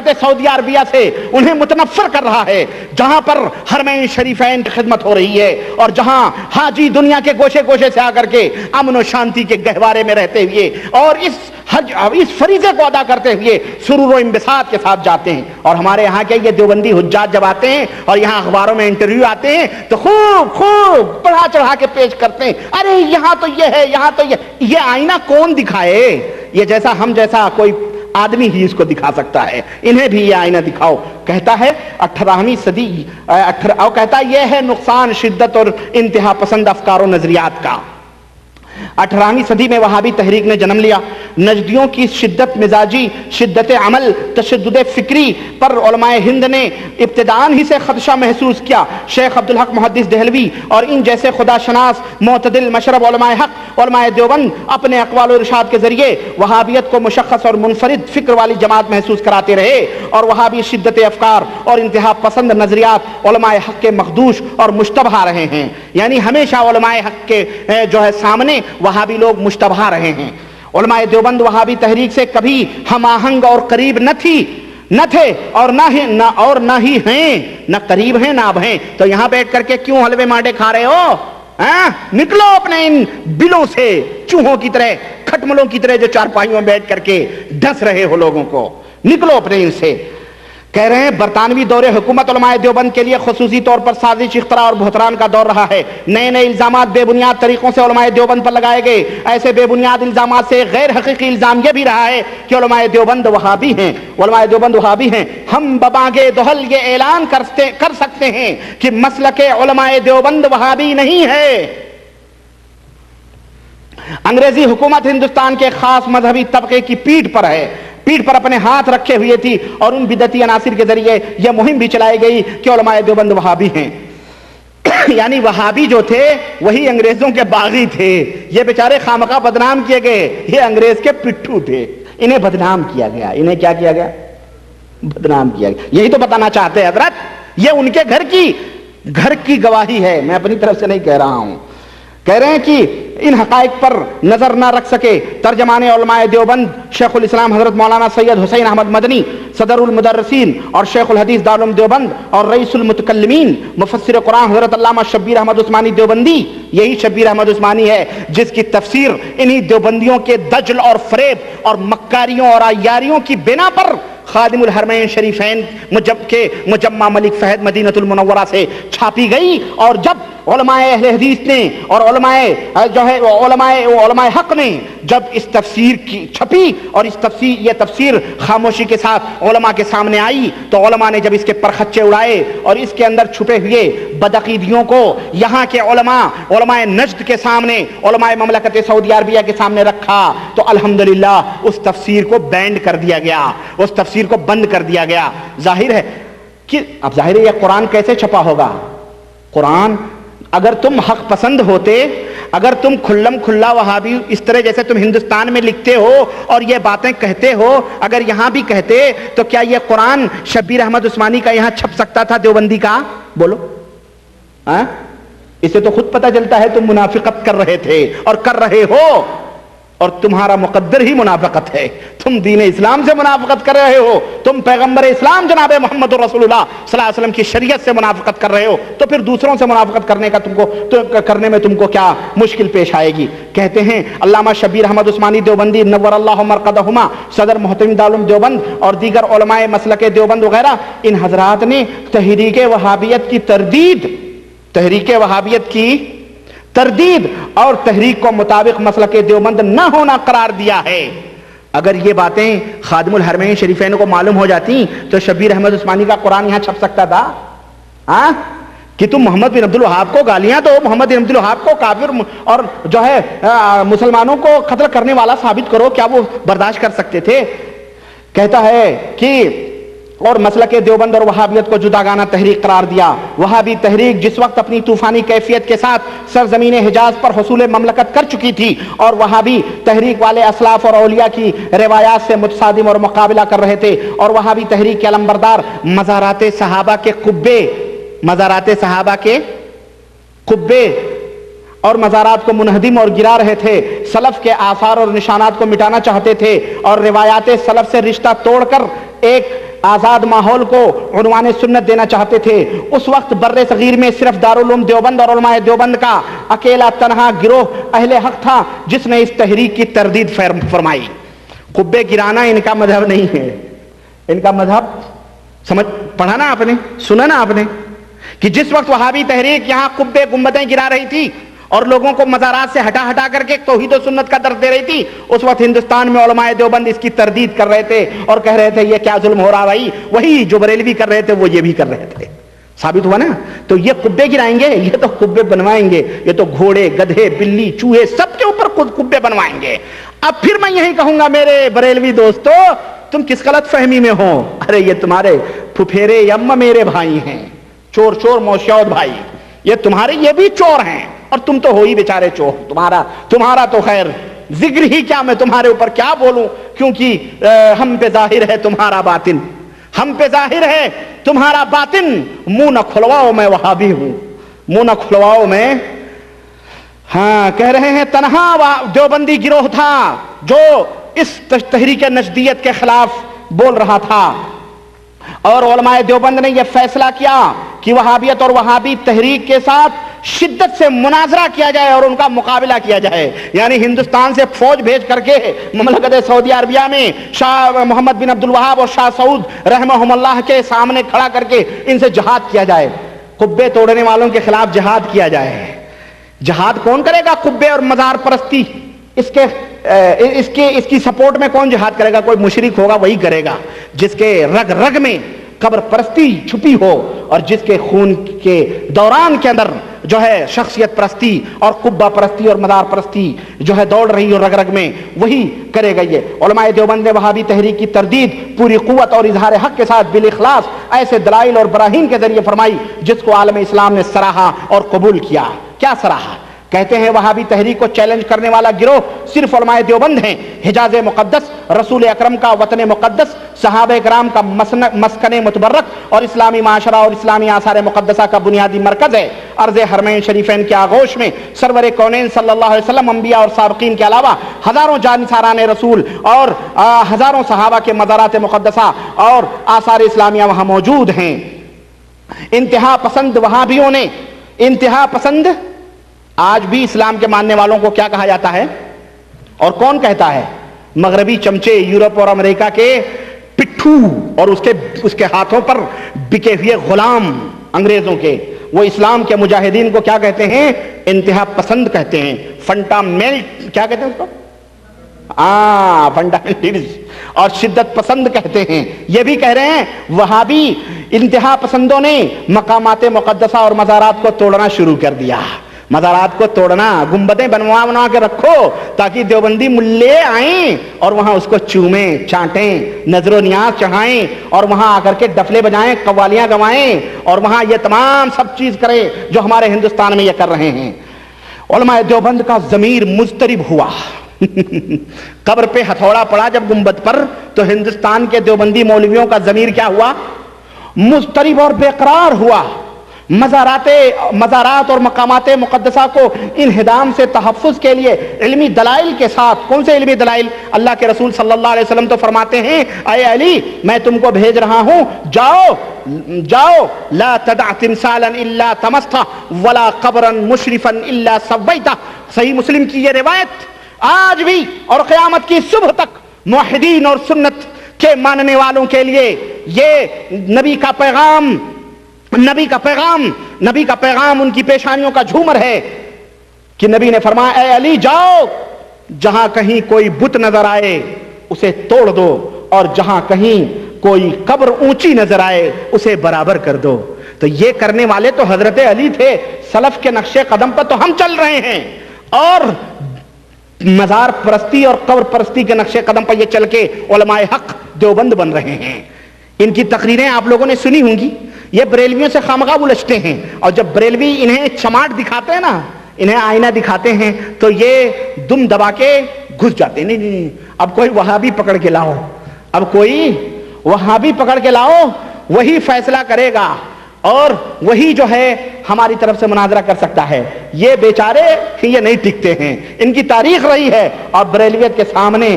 سعودی عربیہ سے انہیں متنفر کر رہا ہے، جہاں پر حرمین شریفین کی خدمت ہو رہی ہے اور جہاں حاجی دنیا کے گوشے گوشے سے آ کر کے امن و شانتی کے گہوارے میں رہتے ہوئے اور اس فریضے کو ادا کرتے ہوئے سرور و انبساط کے ساتھ جاتے ہیں. اور ہمارے یہاں کے یہ دیوبندی حجاج جب آتے ہیں اور یہاں اخباروں میں انٹرویو آتے ہیں تو خوب بڑھا چڑھا کے پیش کرتے ہیں، ارے یہاں تو یہ ہے، یہاں تو یہ آئینہ کون دکھائے؟ یہ جیسا ہم جیسا کوئی آدمی ہی اس کو دکھا سکتا ہے، انہیں بھی یہ آئینہ دکھاؤ. کہتا ہے 18ویں صدی اور کہتا ہے یہ ہے نقصان شدت اور انتہا پسند افکار و نظریات کا. 18ویں صدی میں وہابی تحریک نے جنم لیا. نجدیوں کی شدت مزاجی، شدت عمل، تشدد فکری پر علماء ہند نے ابتداءً ہی سے خدشہ محسوس کیا. شیخ عبدالحق محدث دہلوی اور ان جیسے خدا شناس معتدل مشرب علماء حق علماء دیوبند اپنے اقوال و ارشاد کے ذریعے وہابیت کو مشخص اور منفرد فکر والی جماعت محسوس کراتے رہے اور وہابی شدت افکار اور انتہا پسند نظریات علماء حق کے مخدوش اور مشتبہ رہے ہیں. یعنی ہمیشہ علماء حق کے جو ہے سامنے وہابی لوگ مشتبہ رہے ہیں. علماء دیوبند وہابی تحریک سے کبھی ہم آہنگ اور قریب نہ تھے اور نہ ہی ہیں، نہ قریب ہیں نہ اب ہیں. تو یہاں بیٹھ کر کے کیوں حلوے مانڈے کھا رہے ہو؟ نکلو اپنے ان بلوں سے، چوہوں کی طرح، کھٹملوں کی طرح جو چارپائیوں میں بیٹھ کر کے ڈس رہے ہو لوگوں کو، نکلو اپنے ان سے. کہہ رہے ہیں برطانوی دور حکومت علماء دیوبند کے لیے خصوصی طور پر سازش، اختراع اور بہتران کا دور رہا ہے. نئے نئے الزامات بے بنیاد طریقوں سے علماء دیوبند پر لگائے گئے. ایسے بے بنیاد الزامات سے غیر حقیقی الزام یہ بھی رہا ہے کہ علماء دیوبند وہابی ہیں. علماء دیوبند وہابی ہیں. ہم ببانگے دہل یہ اعلان کر سکتے ہیں کہ مسلک علماء دیوبند وہابی نہیں ہے. انگریزی حکومت ہندوستان کے خاص مذہبی طبقے کی پیٹھ پر اپنے ہاتھ رکھے ہوئے تھی اور ان بدعتی عناصر کے ذریعے یہ مہم بھی چلائی گئی کہ علماء دیوبند وہابی ہیں. یعنی وہابی جو تھے وہی انگریزوں کے باغی تھے. یہ بیچارے خامخواہ بدنام کیے گئے، یہ انگریز کے پٹھو تھے، انہیں بدنام کیا گیا. انہیں کیا کیا گیا؟ بدنام کیا گیا. یہی تو بتانا چاہتے ہیں حضرت، یہ ان کے گھر کی گواہی ہے، میں اپنی طرف سے نہیں کہہ رہا ہوں. کہہ رہے ہیں کہ ان حقائق پر نظر نہ رکھ سکے ترجمان علماء دیوبند شیخ الاسلام حضرت مولانا سید حسین احمد مدنی صدر المدرسین اور شیخ الحدیث دارالعلوم دیوبند اور رئیس المتکلمین مفسر قرآن حضرت علامہ شبیر احمد عثمانی دیوبندی. یہی شبیر احمد عثمانی ہے جس کی تفسیر انہی دیوبندیوں کے دجل اور فریب اور مکاریوں اور عیاریوں کی بنا پر خادم الحرمین شریفین کے مجمع ملک فہد مدینۃ المنورہ سے چھاپی گئی. اور جب علماء اہل حدیث نے اور علماء حق نے جب اس تفسیر کی چھپی اور یہ تفسیر خاموشی کے ساتھ علماء کے سامنے آئی تو علماء نے جب اس کے پرخچے اڑائے اور اس کے اندر چھپے ہوئے بدعقیدیوں کو یہاں کے علماء نجد کے سامنے، علماء مملکت سعودی عربیہ کے سامنے رکھا تو الحمدللہ اس تفسیر کو بینڈ کر دیا گیا، اس تفسیر کو بند کر دیا گیا. ظاہر ہے کہ اب ظاہر ہے یہ قرآن کیسے چھپا ہوگا؟ قرآن اگر تم حق پسند ہوتے، اگر تم کھلم کھلا وہابی اس طرح جیسے تم ہندوستان میں لکھتے ہو اور یہ باتیں کہتے ہو، اگر یہاں بھی کہتے تو کیا یہ قرآن شبیر احمد عثمانی کا یہاں چھپ سکتا تھا دیوبندی کا؟ بولو. اسے تو خود پتہ چلتا ہے تم منافقت کر رہے تھے اور کر رہے ہو، اور تمہارا مقدر ہی منافقت ہے. تم دین اسلام سے منافقت کر رہے ہو، تم پیغمبر اسلام جناب محمد رسول اللہ صلی اللہ علیہ وسلم کی شریعت سے منافقت کر رہے ہو، تو پھر دوسروں سے منافقت کرنے میں تم کو کیا مشکل پیش آئے گی؟ کہتے ہیں علامہ شبیر احمد عثمانی دیوبندی نور اللہ مرقدہما صدر محتمین دارالعلوم دیوبند اور دیگر علماء مسلک دیوبند وغیرہ، ان حضرات نے تحریک وہابیت کی تردید اور تحریک کو مطابق مسلک دیوبند نہ ہونا قرار دیا ہے. اگر یہ باتیں خادم الحرمین شریفین کو معلوم ہو جاتی تو شبیر احمد عثمانی کا قرآن یہاں چھپ سکتا تھا؟ کہ تم محمد بن عبد الوہاب کو گالیاں دو، محمد بن عبد الوہاب کو کافر اور جو ہے مسلمانوں کو قتل کرنے والا ثابت کرو، کیا وہ برداشت کر سکتے تھے؟ کہتا ہے کہ اور مسلک دیوبند اور وہابیت کو جداگانہ تحریک قرار دیا. وہابی تحریک جس وقت اپنی طوفانی کیفیت کے ساتھ سرزمین حجاز پر حصول مملکت کر چکی تھی اور وہابی تحریک والے اسلاف اور اولیاء کی روایات سے متصادم اور مقابلہ کر رہے تھے، اور وہابی تحریک کے علمبردار مزارات صحابہ کے قبے اور مزارات کو منہدم اور گرا رہے تھے، سلف کے آثار اور نشانات کو مٹانا چاہتے تھے اور روایات سلف سے رشتہ توڑ کر ایک آزاد ماحول کو عنوان سنت دینا چاہتے تھے، اس وقت بر صغیر میں صرف دارالعلوم دیوبند اور علماء دیوبند کا اکیلا تنہا گروہ اہل حق تھا جس نے اس تحریک کی تردید فرمائی۔ قبے گرانا ان کا مذہب نہیں ہے، ان کا مذہب سمجھ پڑھا نا آپ نے، سنا نا آپ نے کہ جس وقت وہابی تحریک یہاں قبے گنبدیں گرا رہی تھی اور لوگوں کو مزارات سے ہٹا ہٹا کر کے توحید و سنت کا درس دے رہی تھی، اس وقت ہندوستان میں علماء دیوبند اس کی تردید کر رہے تھے اور کہہ رہے تھے یہ کیا ظلم ہو رہا بھائی، وہی جو بریلوی کر رہے تھے وہ یہ بھی کر رہے تھے۔ ثابت ہوا نا؟ تو یہ قبے گرائیں گے، یہ تو قبے بنوائیں گے، یہ تو گھوڑے گدھے بلی چوہے سب کے اوپر خود قبے بنوائیں گے۔ اب پھر میں یہی کہوں گا میرے بریلوی دوستو، تم کس غلط فہمی میں ہو؟ ارے یہ تمہارے پھپھیرے یم میرے بھائی ہیں، چور چور موشود بھائی، یہ تمہارے یہ بھی چور ہیں اور تم تو ہو ہی بیچارے چور۔ تمہارا تو خیر ذکر ہی کیا، میں تمہارے اوپر کیا بولوں، کیونکہ ہم پہ ظاہر ہے تمہارا باطن، ہم پہ ظاہر ہے تمہارا باطن۔ منہ نہ کھلواؤ میں وہابی ہوں، منہ نہ کھلواؤ میں، ہاں کہہ رہے ہیں تنہا دیوبندی گروہ تھا جو اس تحریک نجدیت کے خلاف بول رہا تھا، اور علماء دیوبند نے یہ فیصلہ کیا کہ وہابیت اور وہابی تحریک کے ساتھ شدت سے مناظرہ کیا جائے اور ان کا مقابلہ کیا جائے، یعنی ہندوستان سے فوج بھیج کر کے مملکت سعودی عربیہ میں شاہ محمد بن عبد الوہاب اور شاہ سعود رحمہم اللہ کے سامنے کھڑا کر کے ان سے جہاد کیا جائے، قبے توڑنے والوں کے خلاف جہاد کیا جائے۔ جہاد کون کرے گا؟ قبے اور مزار پرستی، اس کی سپورٹ میں کون جہاد کرے گا؟ کوئی مشرک ہوگا وہی کرے گا جس کے رگ رگ میں قبر پرستی چھپی ہو اور جس کے خون کے دوران کے اندر جو ہے شخصیت پرستی اور قبہ پرستی اور مزار پرستی جو ہے دوڑ رہی ہو رگ رگ میں، وہی کرے گا۔ یہ علماء دیوبند نے وہابی تحریک کی تردید پوری قوت اور اظہار حق کے ساتھ بالاخلاص ایسے دلائل اور براہین کے ذریعے فرمائی جس کو عالم اسلام نے سراہا اور قبول کیا۔ کیا سراہا؟ کہتے ہیں وہابی تحریک کو چیلنج کرنے والا گروہ صرف علماء دیوبند ہیں، حجاز مقدس، رسول اکرم کا وطن مقدس، صحابہ کرام کا مسکن متبرک اور اسلامی معاشرہ اور اسلامی آثار مقدسہ کا بنیادی مرکز ہے۔ عرض حرمین شریفین کے آغوش میں سرور کونین صلی اللہ علیہ وسلم، انبیاء اور سابقین کے علاوہ ہزاروں جانثاران رسول اور ہزاروں صحابہ کے مزارات مقدسہ اور آثار اسلامیہ وہاں موجود ہیں۔ انتہا پسند وہابیوں نے، انتہا پسند آج بھی اسلام کے ماننے والوں کو کیا کہا جاتا ہے اور کون کہتا ہے؟ مغربی چمچے، یورپ اور امریکہ کے پٹھو اور اس کے ہاتھوں پر بکے ہوئے غلام انگریزوں کے، وہ اسلام کے مجاہدین کو کیا کہتے ہیں؟ انتہا پسند کہتے ہیں، فنڈامنٹل کیا کہتے ہیں اس کو؟ فنڈامنٹلسٹ اور شدت پسند کہتے ہیں۔ یہ بھی کہہ رہے ہیں وہابی انتہا پسندوں نے مقامات مقدسہ اور مزارات کو توڑنا شروع کر دیا۔ مزارات کو توڑنا، گنبدیں بنوا کے رکھو تاکہ دیوبندی ملے آئیں اور وہاں اس کو چومیں، چانٹیں، نظر و نیاز چڑھائیں اور وہاں آ کر کے ڈفلے بجائیں، قوالیاں گوائیں اور وہاں یہ تمام سب چیز کریں جو ہمارے ہندوستان میں یہ کر رہے ہیں۔ علماء دیوبند کا ضمیر مضطرب ہوا قبر پہ ہتھوڑا پڑا جب گنبد پر، تو ہندوستان کے دیوبندی مولویوں کا ضمیر کیا ہوا؟ مضطرب اور بے قرار ہوا۔ مزارات اور مقامات مقدسہ کو انہدام سے تحفظ کے لیے علمی دلائل کے ساتھ، کون سے علمی دلائل؟ اللہ کے رسول صلی اللہ علیہ وسلم تو فرماتے ہیں اے علی میں تم کو بھیج رہا ہوں، جاؤ لا تدع تمثالا الا طمستہ ولا قبرا مشرفا الا سویتہ۔ صحیح مسلم کی یہ روایت آج بھی اور قیامت کی صبح تک موحدین اور سنت کے ماننے والوں کے لیے یہ نبی کا پیغام ان کی پیشانیوں کا جھومر ہے کہ نبی نے فرمایا اے علی جاؤ، جہاں کہیں کوئی بت نظر آئے اسے توڑ دو اور جہاں کہیں کوئی قبر اونچی نظر آئے اسے برابر کر دو۔ تو یہ کرنے والے تو حضرت علی تھے، سلف کے نقش قدم پر تو ہم چل رہے ہیں، اور مزار پرستی اور قبر پرستی کے نقش قدم پر یہ چل کے علماء حق دیوبند بن رہے ہیں۔ ان کی تقریریں آپ لوگوں نے سنی ہوں گی، یہ بریلویوں سے خامخواہ الجھتے ہیں، اور جب بریلوی انہیں چماٹ دکھاتے ہیں نا، انہیں آئینہ دکھاتے ہیں تو یہ دم دبا کے گھس جاتے ہیں، نہیں اب کوئی وہابی پکڑ کے لاؤ، اب کوئی وہابی پکڑ کے لاؤ، وہی فیصلہ کرے گا، اور وہی جو ہے ہماری طرف سے مناظرہ کر سکتا ہے. یہ بیچارے یہ نہیں ٹکتے ہیں، ان کی تاریخ رہی ہے، اور بریلویت کے سامنے